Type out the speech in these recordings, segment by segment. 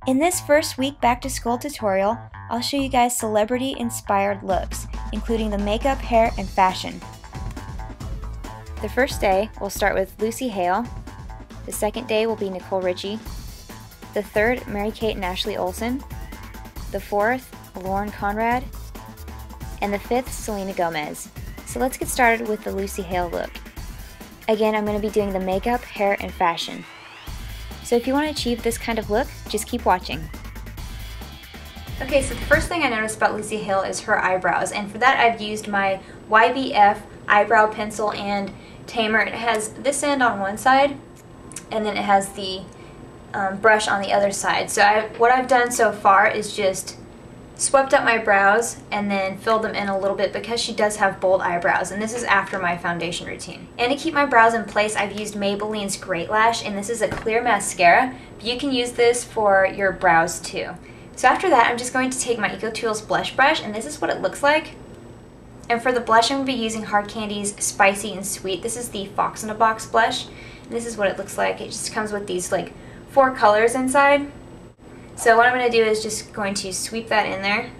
In this first week back to school tutorial, I'll show you guys celebrity inspired looks, including the makeup, hair, and fashion. The first day, we'll start with Lucy Hale. The second day will be Nicole Richie. The third, Mary-Kate and Ashley Olsen. The fourth, Lauren Conrad. And the fifth, Selena Gomez. So let's get started with the Lucy Hale look. Again, I'm going to be doing the makeup, hair, and fashion. So if you want to achieve this kind of look, just keep watching. Okay, so the first thing I noticed about Lucy Hale is her eyebrows, and for that I've used my YBF eyebrow pencil and tamer. It has this end on one side, and then it has the brush on the other side. So what I've done so far is just swept up my brows and then filled them in a little bit because she does have bold eyebrows, and this is after my foundation routine. And to keep my brows in place, I've used Maybelline's Great Lash, and this is a clear mascara, but you can use this for your brows too. So after that, I'm just going to take my EcoTools blush brush, and this is what it looks like. And for the blush, I'm going to be using Hard Candy's Spicy and Sweet. This is the Fox in a Box blush, and this is what it looks like. It just comes with these like 4 colors inside. So what I'm going to do is just going to sweep that in there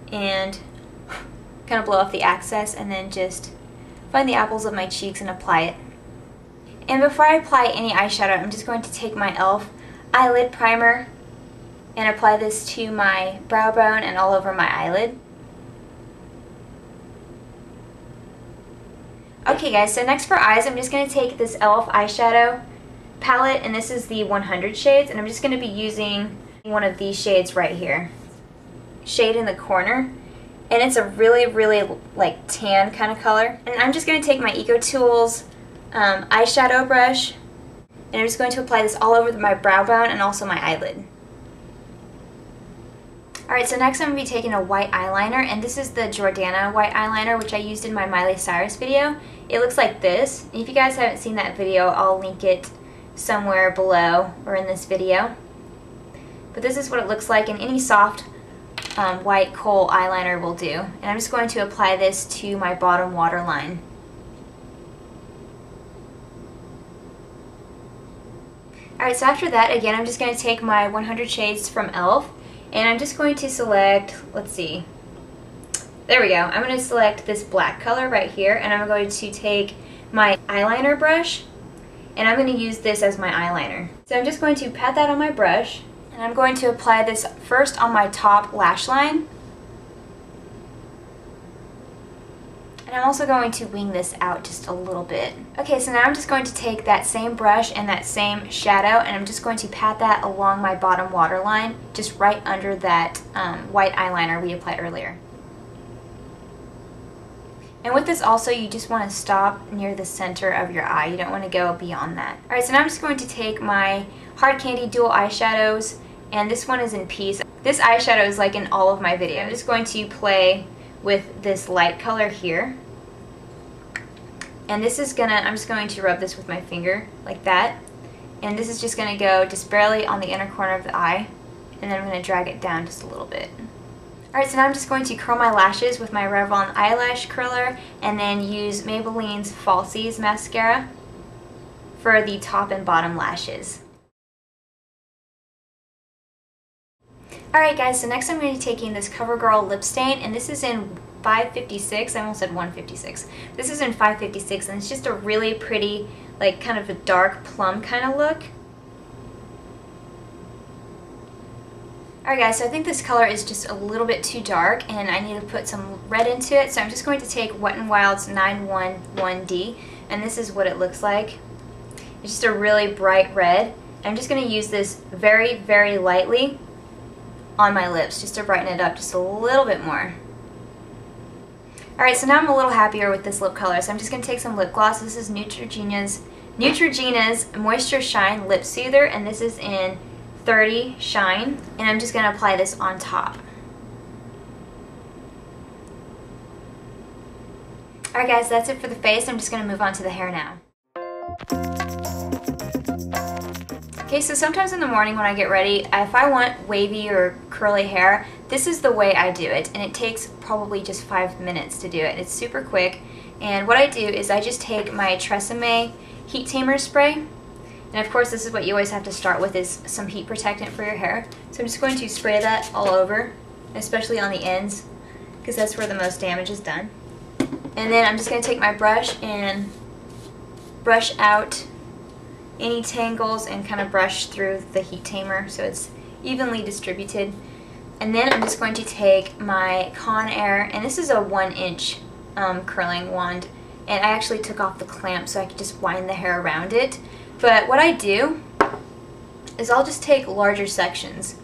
and kind of blow off the excess, and then just find the apples of my cheeks and apply it. And before I apply any eyeshadow, I'm just going to take my e.l.f. eyelid primer and apply this to my brow bone and all over my eyelid. Okay guys, so next for eyes, I'm just going to take this e.l.f. eyeshadow palette, and this is the 100 shades, and I'm just going to be using one of these shades right here, shade in the corner, and it's a really like tan kind of color. And I'm just going to take my EcoTools eyeshadow brush, and I'm just going to apply this all over my brow bone and also my eyelid. Alright, so next I'm going to be taking a white eyeliner, and this is the Jordana white eyeliner, which I used in my Miley Cyrus video. It looks like this. If you guys haven't seen that video, I'll link it somewhere below or in this video. But this is what it looks like, and any soft white kohl eyeliner will do. And I'm just going to apply this to my bottom waterline. Alright, so after that, again, I'm just going to take my 100 shades from e.l.f. and I'm just going to select, let's see, there we go. I'm going to select this black color right here, and I'm going to take my eyeliner brush, and I'm going to use this as my eyeliner. So I'm just going to pat that on my brush, and I'm going to apply this first on my top lash line. And I'm also going to wing this out just a little bit. Okay, so now I'm just going to take that same brush and that same shadow, and I'm just going to pat that along my bottom waterline, just right under that white eyeliner we applied earlier. And with this also, you just want to stop near the center of your eye. You don't want to go beyond that. Alright, so now I'm just going to take my Hard Candy dual eyeshadows, and this one is in Peace. This eyeshadow is like in all of my videos. I'm just going to play with this light color here. And this is I'm just going to rub this with my finger like that. And this is just going to go just barely on the inner corner of the eye. And then I'm going to drag it down just a little bit. Alright, so now I'm just going to curl my lashes with my Revlon eyelash curler, and then use Maybelline's Falsies mascara for the top and bottom lashes. Alright guys, so next I'm going to be taking this CoverGirl lip stain, and this is in 556, I almost said 156. This is in 556, and it's just a really pretty, like kind of a dark plum kind of look. Alright guys, so I think this color is just a little bit too dark, and I need to put some red into it, so I'm just going to take Wet n Wild's 911D, and this is what it looks like. It's just a really bright red. I'm just going to use this very lightly on my lips, just to brighten it up just a little bit more. Alright, so now I'm a little happier with this lip color, so I'm just going to take some lip gloss. This is Neutrogena's Moisture Shine Lip Soother, and this is in 30 Shine, and I'm just going to apply this on top. Alright guys, that's it for the face. I'm just going to move on to the hair now. Okay, so sometimes in the morning when I get ready, if I want wavy or curly hair, this is the way I do it, and it takes probably just 5 minutes to do it. It's super quick, and what I do is I just take my Tresemme Heat Tamer Spray, And of course, this is what you always have to start with, is some heat protectant for your hair. So I'm just going to spray that all over, especially on the ends, because that's where the most damage is done. And then I'm just going to take my brush and brush out any tangles and kind of brush through the heat tamer so it's evenly distributed. And then I'm just going to take my Conair, and this is a 1-inch curling wand, and I actually took off the clamp so I could just wind the hair around it. But what I do is I'll just take larger sections.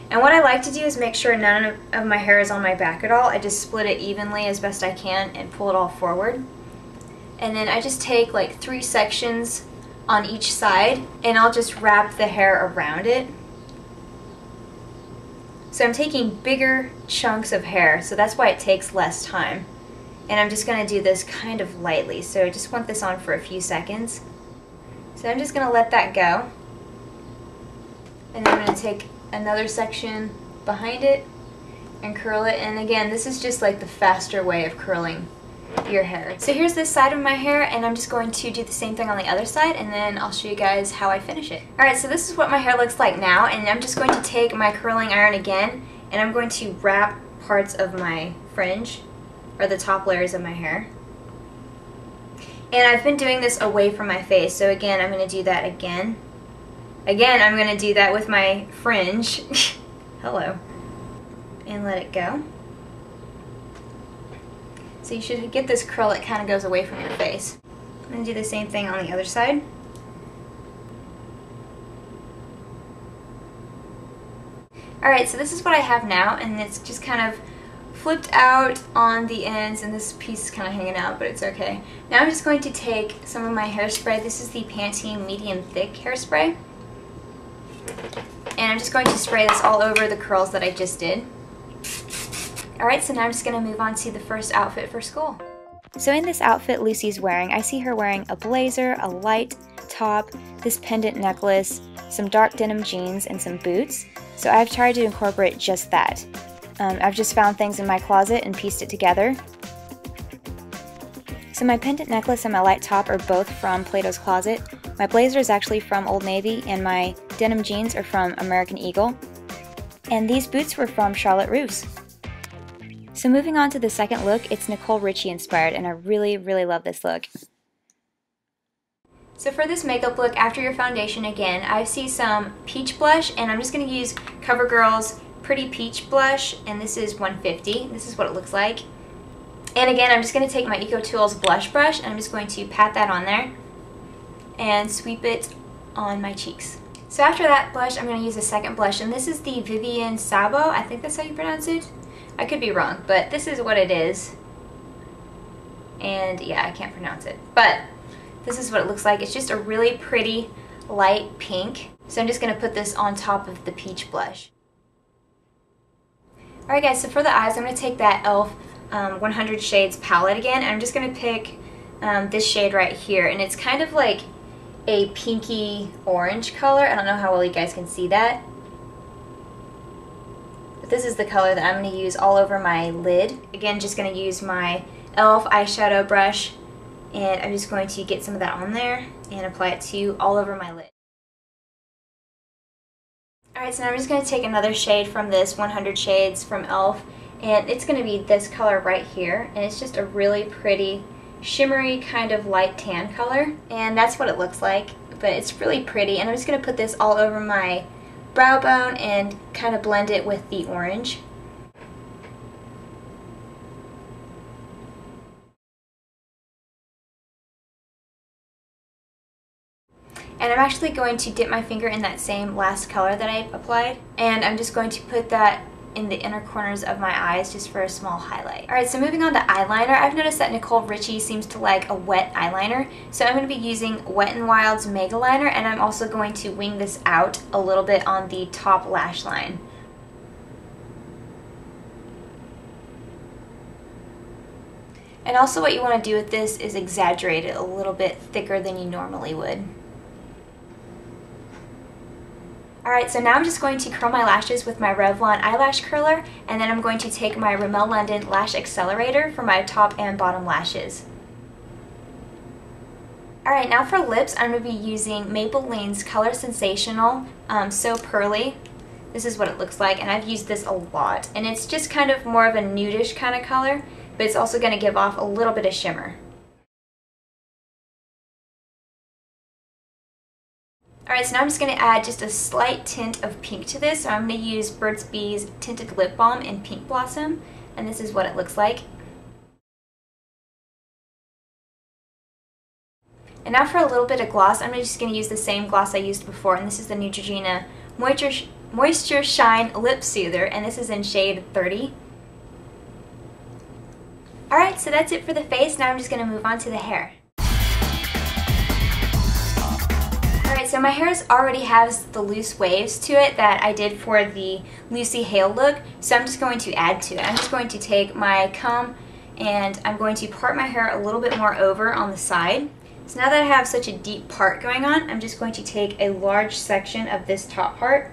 And what I like to do is make sure none of my hair is on my back at all. I just split it evenly as best I can and pull it all forward. And then I just take like 3 sections on each side, and I'll just wrap the hair around it. So I'm taking bigger chunks of hair, so that's why it takes less time. And I'm just going to do this kind of lightly, so I just want this on for a few seconds. So I'm just going to let that go. And then I'm going to take another section behind it and curl it. And again, this is just like the faster way of curling your hair. So here's this side of my hair, and I'm just going to do the same thing on the other side, and then I'll show you guys how I finish it. Alright, so this is what my hair looks like now, and I'm just going to take my curling iron again, and I'm going to wrap parts of my fringe, or the top layers of my hair. And I've been doing this away from my face, so again, I'm going to do that again. Again, I'm going to do that with my fringe. Hello. And let it go. So you should get this curl that kind of goes away from your face. I'm going to do the same thing on the other side. Alright, so this is what I have now, and it's just kind of flipped out on the ends, and this piece is kind of hanging out, but it's okay. Now I'm just going to take some of my hairspray. This is the Pantene Medium Thick Hairspray. And I'm just going to spray this all over the curls that I just did. Alright, so now I'm just going to move on to the first outfit for school. So in this outfit Lucy's wearing, I see her wearing a blazer, a light top, this pendant necklace, some dark denim jeans, and some boots. So I've tried to incorporate just that. I've just found things in my closet and pieced it together. So my pendant necklace and my light top are both from Plato's Closet. My blazer is actually from Old Navy, and my denim jeans are from American Eagle. And these boots were from Charlotte Russe. So moving on to the second look, it's Nicole Richie inspired, and I really, really love this look. So for this makeup look, after your foundation again, I see some peach blush, and I'm just going to use CoverGirl's Pretty Peach Blush, and this is 150. This is what it looks like. And again, I'm just going to take my EcoTools blush brush, and I'm just going to pat that on there and sweep it on my cheeks. So after that blush, I'm going to use a second blush, and this is the Vivienne Sabo. I think that's how you pronounce it. I could be wrong, but this is what it is. And yeah, I can't pronounce it. But this is what it looks like. It's just a really pretty light pink. So I'm just going to put this on top of the peach blush. Alright guys, so for the eyes, I'm going to take that e.l.f. 100 Shades palette again. And I'm just going to pick this shade right here. And it's kind of like a pinky orange color. I don't know how well you guys can see that. But this is the color that I'm going to use all over my lid. Again, just going to use my e.l.f. eyeshadow brush, and I'm just going to get some of that on there and apply it to all over my lid. Alright, so now I'm just going to take another shade from this 100 Shades from e.l.f. and it's going to be this color right here, and it's just a really pretty shimmery kind of light tan color, and that's what it looks like, but it's really pretty. And I'm just going to put this all over my brow bone and kind of blend it with the orange. And I'm actually going to dip my finger in that same last color that I applied, and I'm just going to put that in the inner corners of my eyes just for a small highlight. Alright, so moving on to eyeliner, I've noticed that Nicole Richie seems to like a wet eyeliner, so I'm going to be using Wet n Wild's Mega Liner, and I'm also going to wing this out a little bit on the top lash line. And also what you want to do with this is exaggerate it a little bit thicker than you normally would. Alright, so now I'm just going to curl my lashes with my Revlon eyelash curler, and then I'm going to take my Rimmel London Lash Accelerator for my top and bottom lashes. Alright, now for lips, I'm going to be using Maybelline's Color Sensational So Pearly. This is what it looks like, and I've used this a lot. And it's just kind of more of a nudish kind of color, but it's also going to give off a little bit of shimmer. Alright, so now I'm just going to add just a slight tint of pink to this. So I'm going to use Burt's Bees Tinted Lip Balm in Pink Blossom, and this is what it looks like. And now for a little bit of gloss, I'm just going to use the same gloss I used before, and this is the Neutrogena Moisture Shine Lip Soother, and this is in shade 30. Alright, so that's it for the face. Now I'm just going to move on to the hair. Alright, so my hair already has the loose waves to it that I did for the Lucy Hale look, so I'm just going to add to it. I'm just going to take my comb and I'm going to part my hair a little bit more over on the side. So now that I have such a deep part going on, I'm just going to take a large section of this top part,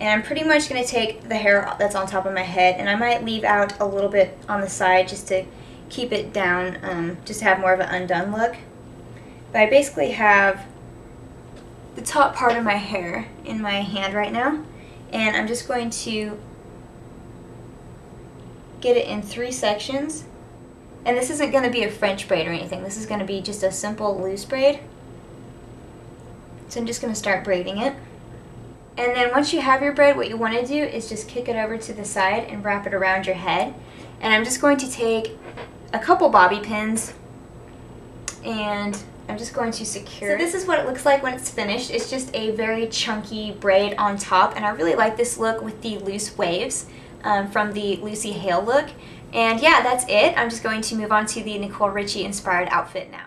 and I'm pretty much going to take the hair that's on top of my head, and I might leave out a little bit on the side just to keep it down, just to have more of an undone look. But I basically have the top part of my hair in my hand right now, and I'm just going to get it in 3 sections. And this isn't going to be a French braid or anything. This is going to be just a simple loose braid. So I'm just going to start braiding it. And then once you have your braid, what you want to do is just kick it over to the side and wrap it around your head. And I'm just going to take a couple bobby pins and I'm just going to secure it. So this is what it looks like when it's finished. It's just a very chunky braid on top, and I really like this look with the loose waves from the Lucy Hale look. And yeah, that's it. I'm just going to move on to the Nicole Richie inspired outfit now.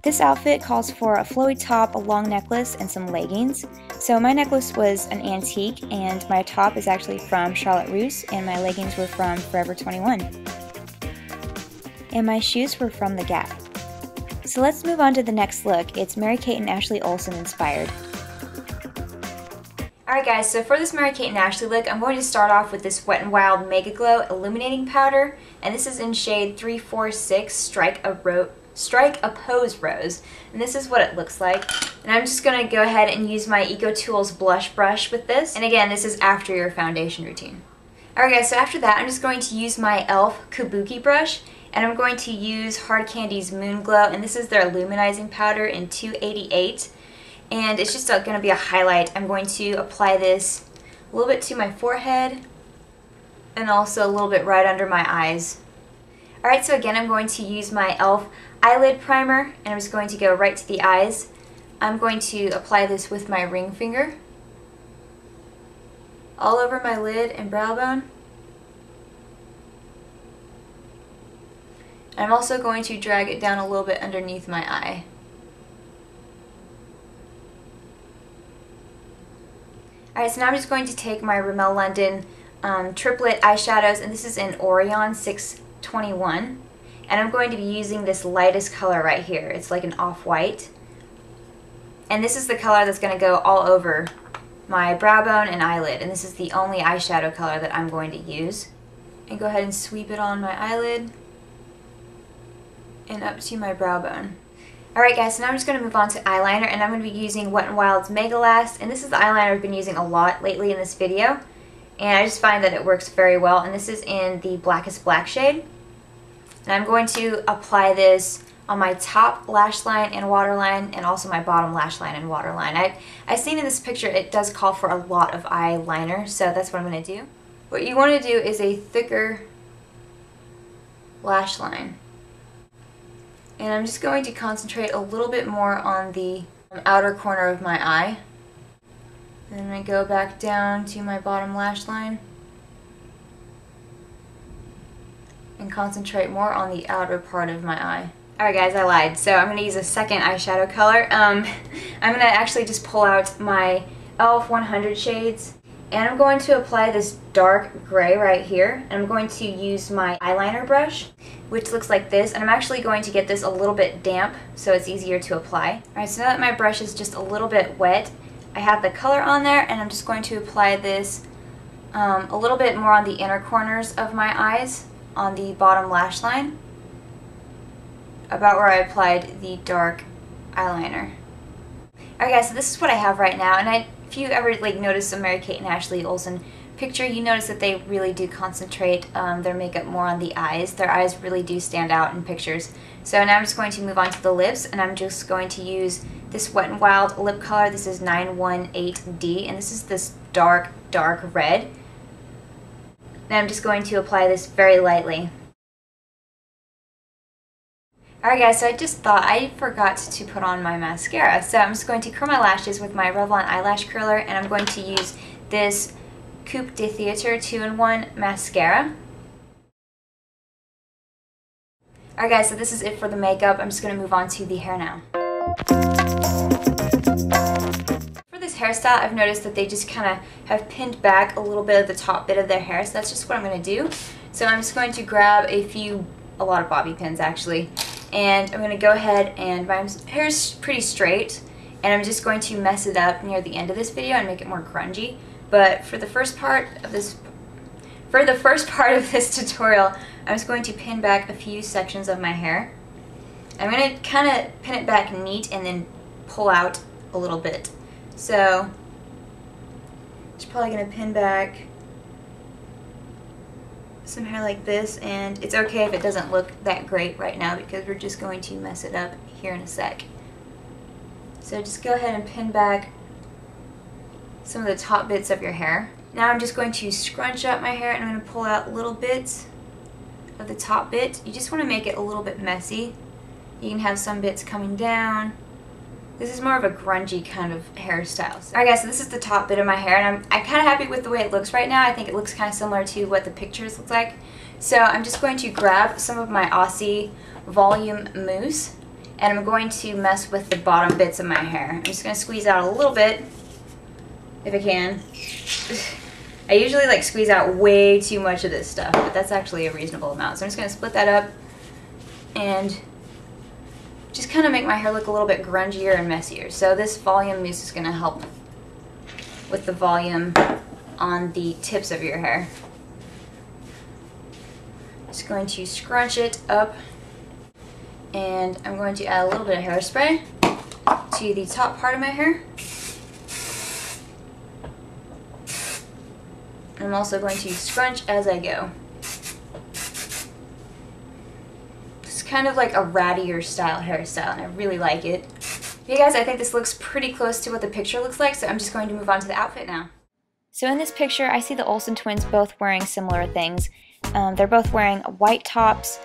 This outfit calls for a flowy top, a long necklace, and some leggings. So my necklace was an antique, and my top is actually from Charlotte Russe, and my leggings were from Forever 21. And my shoes were from The Gap. So let's move on to the next look. It's Mary-Kate and Ashley Olsen inspired. Alright guys, so for this Mary-Kate and Ashley look, I'm going to start off with this Wet n Wild Mega Glow Illuminating Powder, and this is in shade 346 Strike a Pose Rose, and this is what it looks like. And I'm just going to go ahead and use my Eco Tools blush brush with this, and again, this is after your foundation routine. Alright guys, so after that, I'm just going to use my e.l.f. Kabuki brush, and I'm going to use Hard Candy's Moon Glow, and this is their Luminizing Powder in 288. And it's just going to be a highlight. I'm going to apply this a little bit to my forehead and also a little bit right under my eyes. Alright, so again I'm going to use my e.l.f. eyelid primer, and I'm just going to go right to the eyes. I'm going to apply this with my ring finger all over my lid and brow bone. I'm also going to drag it down a little bit underneath my eye. Alright, so now I'm just going to take my Rimmel London triplet eyeshadows, and this is in Orion 621. And I'm going to be using this lightest color right here. It's like an off-white. And this is the color that's going to go all over my brow bone and eyelid. And this is the only eyeshadow color that I'm going to use. And go ahead and sweep it on my eyelid and up to my brow bone. Alright guys, so now I'm just going to move on to eyeliner, and I'm going to be using Wet n Wild's Mega Last, and this is the eyeliner I've been using a lot lately in this video, and I just find that it works very well, and this is in the Blackest Black shade. And I'm going to apply this on my top lash line and waterline, and also my bottom lash line and waterline. I've seen in this picture it does call for a lot of eyeliner, so that's what I'm going to do. What you want to do is a thicker lash line. And I'm just going to concentrate a little bit more on the outer corner of my eye. And then I go back down to my bottom lash line and concentrate more on the outer part of my eye. Alright guys, I lied. So I'm going to use a second eyeshadow color. I'm going to actually just pull out my e.l.f. 100 shades, and I'm going to apply this dark gray right here. And I'm going to use my eyeliner brush, which looks like this, and I'm actually going to get this a little bit damp so it's easier to apply. Alright, so now that my brush is just a little bit wet, I have the color on there, and I'm just going to apply this a little bit more on the inner corners of my eyes on the bottom lash line. about where I applied the dark eyeliner. Alright guys, so this is what I have right now, and if you ever like notice a Mary-Kate and Ashley Olsen picture, you notice that they really do concentrate their makeup more on the eyes. Their eyes really do stand out in pictures. So now I'm just going to move on to the lips, and I'm just going to use this Wet n Wild lip color. This is 918D, and this is this dark, dark red. And I'm just going to apply this very lightly. Alright guys, so I just thought I forgot to put on my mascara, so I'm just going to curl my lashes with my Revlon eyelash curler, and I'm going to use this Coupe de Theatre 2-in-1 mascara. Alright guys, so this is it for the makeup. I'm just going to move on to the hair now. For this hairstyle, I've noticed that they just kind of have pinned back a little bit of the top bit of their hair, so that's just what I'm going to do. So I'm just going to grab a lot of bobby pins actually, and I'm going to go ahead, and my hair is pretty straight, and I'm just going to mess it up near the end of this video and make it more grungy. But for the first part of this tutorial, I'm just going to pin back a few sections of my hair. I'm going to kind of pin it back neat and then pull out a little bit. So it's probably going to pin back some hair like this, and it's okay if it doesn't look that great right now because we're just going to mess it up here in a sec. So just go ahead and pin back some of the top bits of your hair. Now I'm just going to scrunch up my hair, and I'm going to pull out little bits of the top bit. You just want to make it a little bit messy. You can have some bits coming down. This is more of a grungy kind of hairstyle. Alright guys, so this is the top bit of my hair, and I'm kind of happy with the way it looks right now. I think it looks kind of similar to what the pictures look like. So I'm just going to grab some of my Aussie Volume Mousse, and I'm going to mess with the bottom bits of my hair. I'm just going to squeeze out a little bit, if I can. I usually like squeeze out way too much of this stuff, but that's actually a reasonable amount. So I'm just going to split that up and just kind of make my hair look a little bit grungier and messier. So this volume mousse is going to help with the volume on the tips of your hair. Just going to scrunch it up, and I'm going to add a little bit of hairspray to the top part of my hair. I'm also going to scrunch as I go. It's kind of like a rattier style hairstyle, and I really like it. Okay guys, I think this looks pretty close to what the picture looks like, so I'm just going to move on to the outfit now. So in this picture, I see the Olsen twins both wearing similar things. They're both wearing white tops,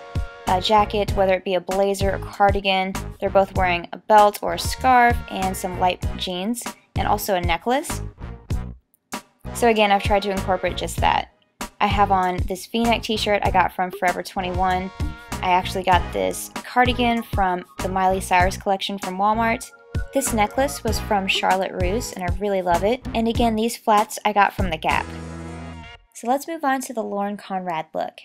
a jacket, whether it be a blazer or cardigan. They're both wearing a belt or a scarf and some light jeans, and also a necklace. So again, I've tried to incorporate just that. I have on this V-neck t-shirt I got from Forever 21. I actually got this cardigan from the Miley Cyrus collection from Walmart. This necklace was from Charlotte Russe, and I really love it. And again, these flats I got from The Gap. So let's move on to the Lauren Conrad look.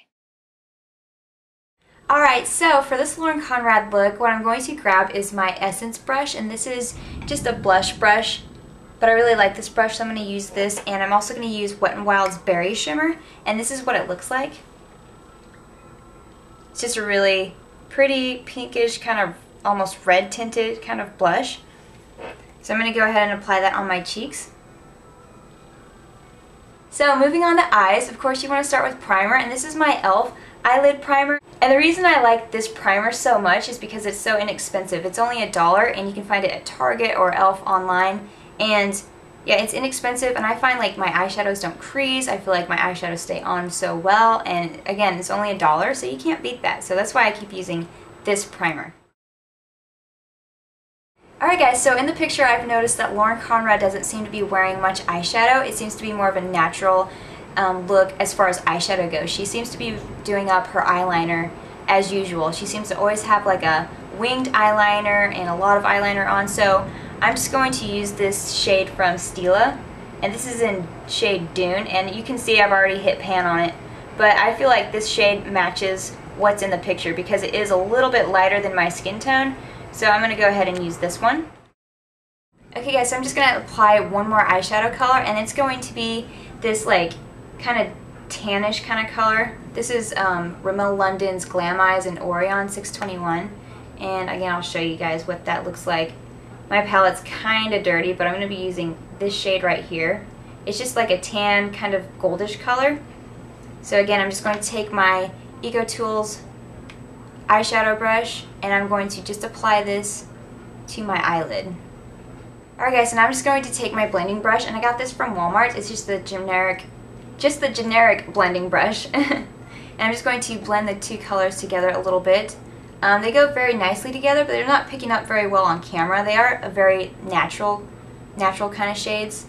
Alright, so for this Lauren Conrad look, what I'm going to grab is my Essence brush, and this is just a blush brush, but I really like this brush, so I'm going to use this, and I'm also going to use Wet n Wild's Berry Shimmer, and this is what it looks like. It's just a really pretty pinkish, kind of almost red tinted kind of blush. So I'm going to go ahead and apply that on my cheeks. So moving on to eyes, of course you want to start with primer, and this is my e.l.f. eyelid primer. And the reason I like this primer so much is because it's so inexpensive. It's only $1, and you can find it at Target or e.l.f. online. And yeah, it's inexpensive, and I find like my eyeshadows don't crease. I feel like my eyeshadows stay on so well, and again, it's only $1, so you can't beat that. So that's why I keep using this primer. Alright guys, so in the picture I've noticed that Lauren Conrad doesn't seem to be wearing much eyeshadow. It seems to be more of a natural look as far as eyeshadow goes. She seems to be doing up her eyeliner as usual. She seems to always have like a winged eyeliner and a lot of eyeliner on, so I'm just going to use this shade from Stila, and this is in shade Dune, and you can see I've already hit pan on it, but I feel like this shade matches what's in the picture because it is a little bit lighter than my skin tone, so I'm going to go ahead and use this one. Okay guys, so I'm just going to apply one more eyeshadow color, and it's going to be this like kind of tannish kind of color. This is Rimmel London's Glam Eyes in Orion 621. And again, I'll show you guys what that looks like. My palette's kind of dirty, but I'm going to be using this shade right here. It's just like a tan, kind of goldish color. So again, I'm just going to take my EcoTools eyeshadow brush, and I'm going to just apply this to my eyelid. Alright guys, so now I'm just going to take my blending brush, and I got this from Walmart. It's just the generic blending brush. And I'm just going to blend the two colors together a little bit. They go very nicely together, but they're not picking up very well on camera. They are a very natural kind of shades,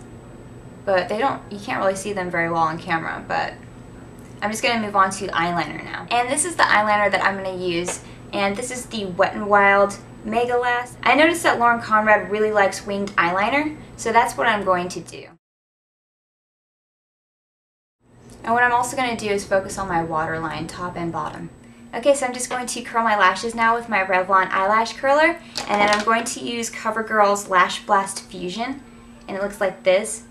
but you can't really see them very well on camera. But I'm just going to move on to eyeliner now. And this is the eyeliner that I'm going to use, and this is the Wet n Wild Mega Lash. I noticed that Lauren Conrad really likes winged eyeliner, so that's what I'm going to do. And what I'm also going to do is focus on my waterline, top and bottom. Okay, so I'm just going to curl my lashes now with my Revlon eyelash curler, and then I'm going to use CoverGirl's Lash Blast Fusion, and it looks like this.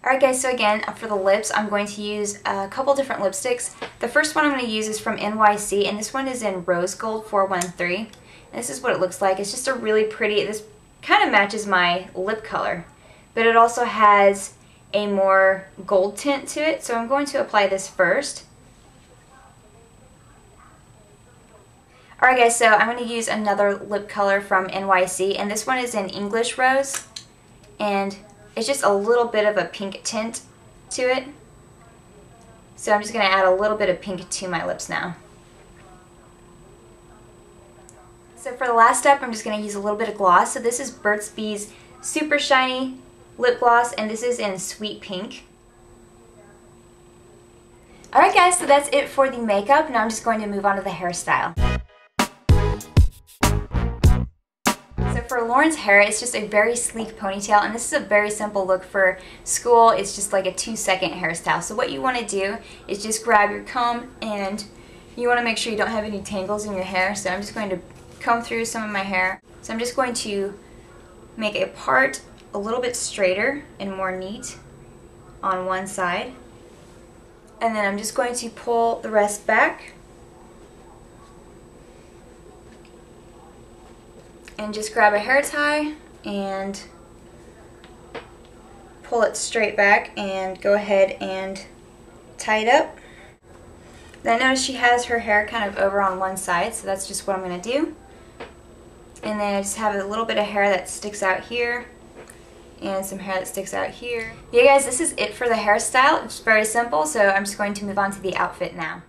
Alright guys, so again, for the lips, I'm going to use a couple different lipsticks. The first one I'm going to use is from NYC, and this one is in Rose Gold 413. And this is what it looks like. It's just a really pretty, this kind of matches my lip color, but it also has a more gold tint to it, so I'm going to apply this first. Alright guys, so I'm going to use another lip color from NYC, and this one is in English Rose, and it's just a little bit of a pink tint to it. So I'm just going to add a little bit of pink to my lips now. So for the last step, I'm just going to use a little bit of gloss. So this is Burt's Bees Super Shiny Lip Gloss, and this is in Sweet Pink. Alright guys, so that's it for the makeup. Now I'm just going to move on to the hairstyle. For Lauren's hair, it's just a very sleek ponytail, and this is a very simple look for school. It's just like a 2-second hairstyle. So what you want to do is just grab your comb, and you want to make sure you don't have any tangles in your hair. So I'm just going to comb through some of my hair. So I'm just going to make a part a little bit straighter and more neat on one side, and then I'm just going to pull the rest back. And just grab a hair tie and pull it straight back and go ahead and tie it up. Then notice she has her hair kind of over on one side, so that's just what I'm going to do. And then I just have a little bit of hair that sticks out here and some hair that sticks out here. Yeah guys, this is it for the hairstyle. It's very simple, so I'm just going to move on to the outfit now.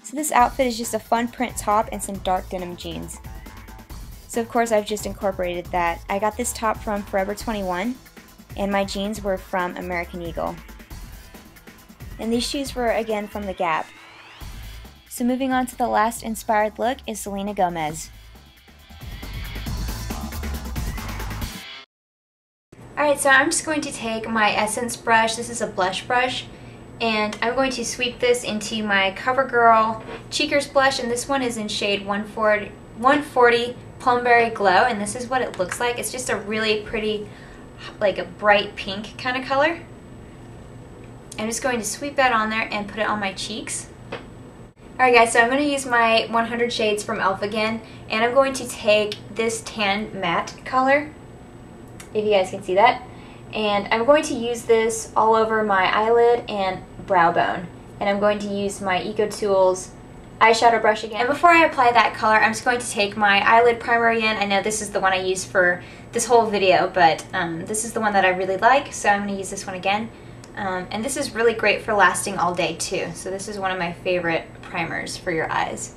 So this outfit is just a fun print top and some dark denim jeans. So of course I've just incorporated that. I got this top from Forever 21, and my jeans were from American Eagle. And these shoes were again from The Gap. So moving on to the last inspired look is Selena Gomez. Alright, so I'm just going to take my Essence brush, this is a blush brush, and I'm going to sweep this into my CoverGirl Cheekers blush, and this one is in shade 140 Plumberry Glow, and this is what it looks like. It's just a really pretty, like a bright pink kind of color. I'm just going to sweep that on there and put it on my cheeks. Alright guys, so I'm going to use my 100 Shades from e.l.f. again, and I'm going to take this tan matte color, if you guys can see that, and I'm going to use this all over my eyelid and brow bone. And I'm going to use my EcoTools eyeshadow brush again. And before I apply that color, I'm just going to take my eyelid primer again. I know this is the one I use for this whole video, but this is the one that I really like, so I'm going to use this one again. And this is really great for lasting all day too. So this is one of my favorite primers for your eyes.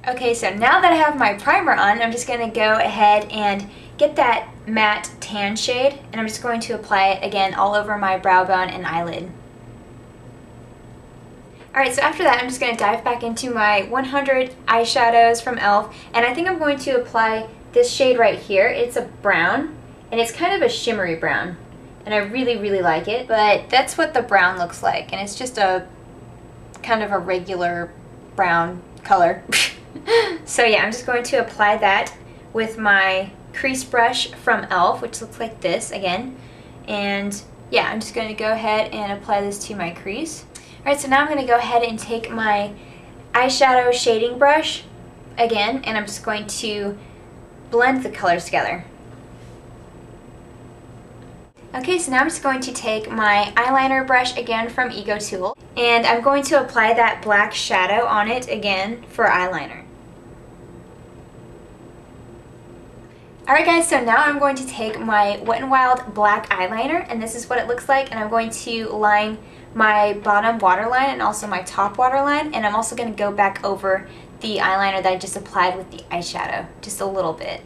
Okay, so now that I have my primer on, I'm just going to go ahead and get that matte tan shade, and I'm just going to apply it again all over my brow bone and eyelid. Alright, so after that I'm just going to dive back into my 100 eyeshadows from e.l.f. and I think I'm going to apply this shade right here. It's a brown, and it's kind of a shimmery brown, and I really, really like it, but that's what the brown looks like, and it's just a kind of a regular brown color. So yeah, I'm just going to apply that with my crease brush from e.l.f., which looks like this again, and yeah, I'm just going to go ahead and apply this to my crease. Alright, so now I'm going to go ahead and take my eyeshadow shading brush again, and I'm just going to blend the colors together. Okay, so now I'm just going to take my eyeliner brush again from Ego Tool, and I'm going to apply that black shadow on it again for eyeliner. Alright guys, so now I'm going to take my Wet n Wild black eyeliner, and this is what it looks like, and I'm going to line my bottom waterline and also my top waterline, and I'm also going to go back over the eyeliner that I just applied with the eyeshadow, just a little bit.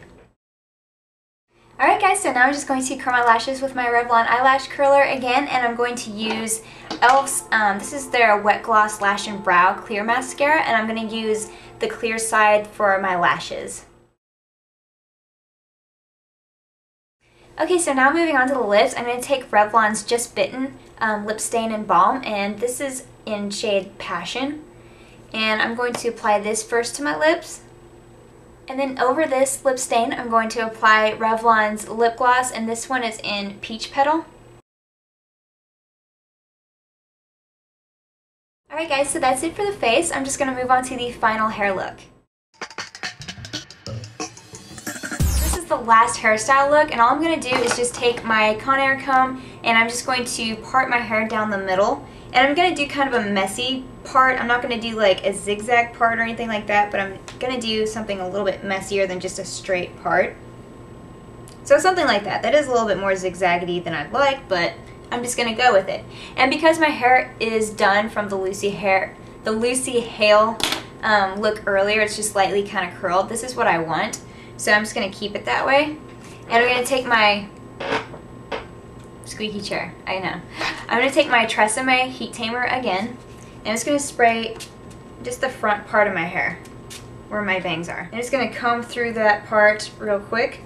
Alright guys, so now I'm just going to curl my lashes with my Revlon eyelash curler again, and I'm going to use e.l.f.'s, this is their Wet Gloss Lash and Brow Clear Mascara, and I'm going to use the clear side for my lashes. Okay, so now moving on to the lips, I'm going to take Revlon's Just Bitten Lip Stain and Balm, and this is in shade Passion. And I'm going to apply this first to my lips. And then over this lip stain, I'm going to apply Revlon's lip gloss, and this one is in Peach Petal. Alright guys, so that's it for the face. I'm just going to move on to the final hair look. This is the last hairstyle look, and all I'm going to do is just take my Conair comb, and I'm just going to part my hair down the middle. And I'm going to do kind of a messy part. I'm not going to do like a zigzag part or anything like that, but I'm going to do something a little bit messier than just a straight part. So something like that. That is a little bit more zigzaggedy than I'd like, but I'm just going to go with it. And because my hair is done from the Lucy Hale look earlier, it's just slightly kind of curled. This is what I want. So I'm just going to keep it that way. And I'm going to take my squeaky chair, I know. I'm going to take my Tresemme Heat Tamer again, and I'm just going to spray just the front part of my hair, where my bangs are. I'm just going to comb through that part real quick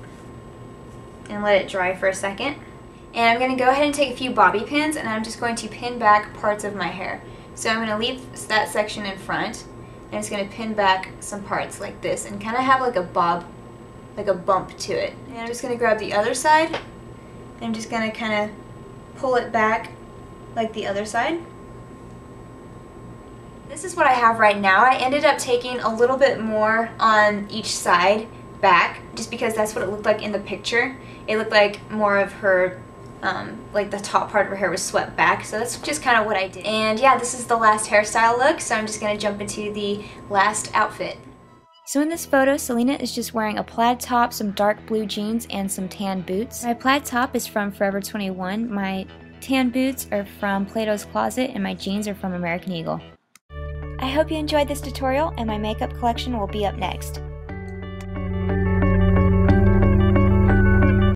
and let it dry for a second. And I'm going to go ahead and take a few bobby pins, and I'm just going to pin back parts of my hair. So I'm going to leave that section in front, and it's going to pin back some parts like this, and kind of have like a bob, like a bump to it. And I'm just going to grab the other side, and I'm just going to kind of pull it back like the other side. This is what I have right now. I ended up taking a little bit more on each side back, just because that's what it looked like in the picture. It looked like more of her, like the top part of her hair was swept back, so that's just kind of what I did. And yeah, this is the last hairstyle look, so I'm just going to jump into the last outfit. So in this photo, Selena is just wearing a plaid top, some dark blue jeans, and some tan boots. My plaid top is from Forever 21, my tan boots are from Plato's Closet, and my jeans are from American Eagle. I hope you enjoyed this tutorial, and my makeup collection will be up next.